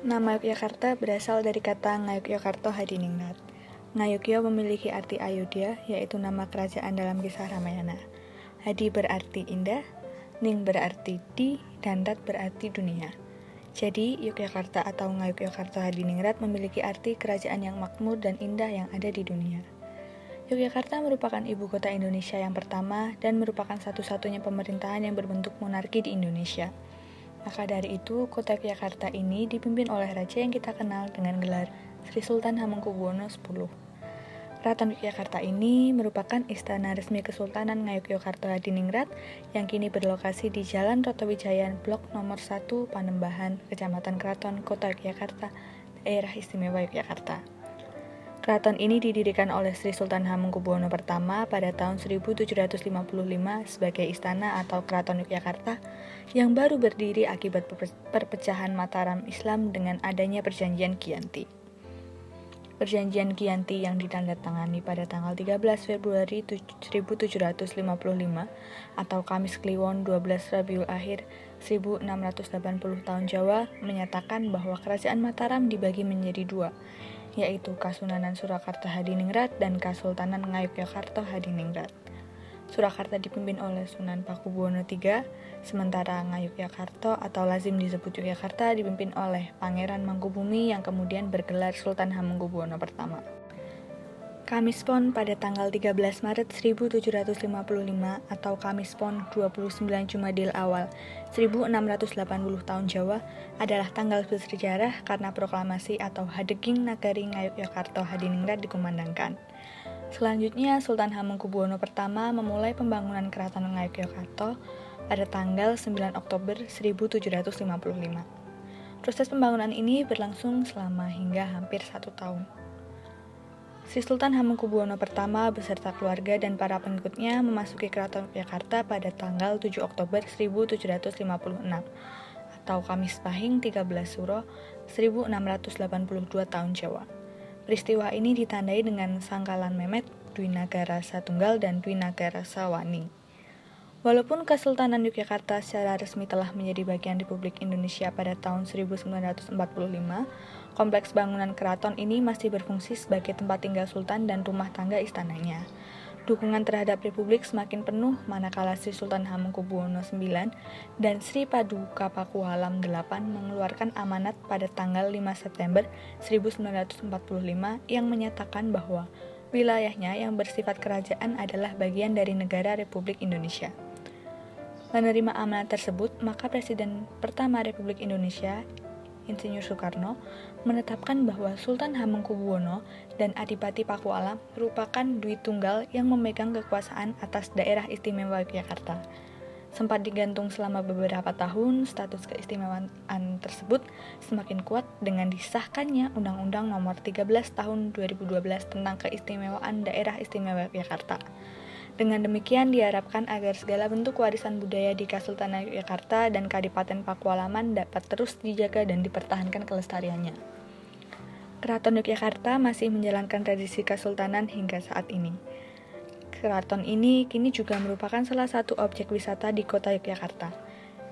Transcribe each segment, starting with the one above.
Nama Yogyakarta berasal dari kata Ngayogyakarta Hadiningrat. Ngayogya memiliki arti Ayodhya, yaitu nama kerajaan dalam kisah Ramayana. Hadi berarti indah, Ning berarti di, dan Rat berarti dunia. Jadi, Yogyakarta atau Ngayogyakarta Hadiningrat memiliki arti kerajaan yang makmur dan indah yang ada di dunia. Yogyakarta merupakan ibu kota Indonesia yang pertama dan merupakan satu-satunya pemerintahan yang berbentuk monarki di Indonesia. Maka dari itu, kota Yogyakarta ini dipimpin oleh raja yang kita kenal dengan gelar Sri Sultan Hamengkubuwono X. Keraton Yogyakarta ini merupakan istana resmi Kesultanan Ngayogyakarta Hadiningrat yang kini berlokasi di Jalan Rotowijaya Blok nomor 1 Panembahan, Kecamatan Keraton, Kota Yogyakarta, Daerah Istimewa Yogyakarta. Keraton ini didirikan oleh Sri Sultan Hamengkubuwono I pada tahun 1755 sebagai istana atau Keraton Yogyakarta yang baru berdiri akibat perpecahan Mataram Islam dengan adanya Perjanjian Giyanti. Perjanjian Giyanti yang ditandatangani pada tanggal 13 Februari 1755 atau Kamis Kliwon 12 Rabiul Akhir 1680 tahun Jawa menyatakan bahwa Kerajaan Mataram dibagi menjadi dua, yaitu Kasunanan Surakarta Hadiningrat dan Kasultanan Ngayogyakarta Hadiningrat. Surakarta dipimpin oleh Sunan Pakubuwono III, sementara Ngayogyakarta atau lazim disebut Yogyakarta dipimpin oleh Pangeran Mangkubumi yang kemudian bergelar Sultan Hamengkubuwono I. Kamis Pon pada tanggal 13 Maret 1755 atau Kamis Pon 29 Jumadil Awal 1680 tahun Jawa adalah tanggal bersejarah karena proklamasi atau Hadeging Nagari Ngayogyakarta Hadiningrat dikumandangkan. Selanjutnya, Sultan Hamengkubuwono I memulai pembangunan Keraton Ngayogyakarta pada tanggal 9 Oktober 1755. Proses pembangunan ini berlangsung selama hingga hampir 1 tahun. Sri Sultan Hamengkubuwono I beserta keluarga dan para pengikutnya memasuki Keraton Yogyakarta pada tanggal 7 Oktober 1756 atau Kamis Pahing 13 Suro 1682 tahun Jawa. Peristiwa ini ditandai dengan Sangkalan Mehmet, Dwi Nagara Satunggal, dan Dwi Nagara Sawani. Walaupun Kesultanan Yogyakarta secara resmi telah menjadi bagian Republik Indonesia pada tahun 1945, kompleks bangunan keraton ini masih berfungsi sebagai tempat tinggal Sultan dan rumah tangga istananya. Dukungan terhadap Republik semakin penuh manakala Sri Sultan Hamengkubuwono IX dan Sri Paduka Pakualam VIII mengeluarkan amanat pada tanggal 5 September 1945 yang menyatakan bahwa wilayahnya yang bersifat kerajaan adalah bagian dari negara Republik Indonesia. Menerima amanat tersebut, maka Presiden pertama Republik Indonesia, Insinyur Soekarno, menetapkan bahwa Sultan Hamengkubuwono dan Adipati Pakualam merupakan Dwi Tunggal yang memegang kekuasaan atas daerah istimewa Yogyakarta. Sempat digantung selama beberapa tahun, status keistimewaan tersebut semakin kuat dengan disahkannya Undang-Undang Nomor 13 Tahun 2012 tentang Keistimewaan Daerah Istimewa Yogyakarta. Dengan demikian diharapkan agar segala bentuk warisan budaya di Kesultanan Yogyakarta dan Kadipaten Pakualaman dapat terus dijaga dan dipertahankan kelestariannya. Keraton Yogyakarta masih menjalankan tradisi kesultanan hingga saat ini. Keraton ini kini juga merupakan salah satu objek wisata di kota Yogyakarta.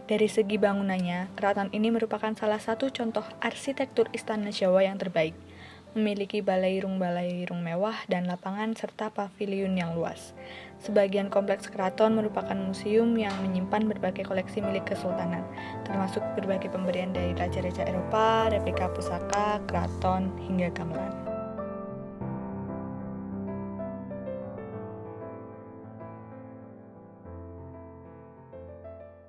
Dari segi bangunannya, keraton ini merupakan salah satu contoh arsitektur istana Jawa yang terbaik. Memiliki balairung-balairung mewah dan lapangan serta paviliun yang luas. Sebagian kompleks keraton merupakan museum yang menyimpan berbagai koleksi milik kesultanan, termasuk berbagai pemberian dari raja-raja Eropa, replika pusaka, keraton, hingga gamelan.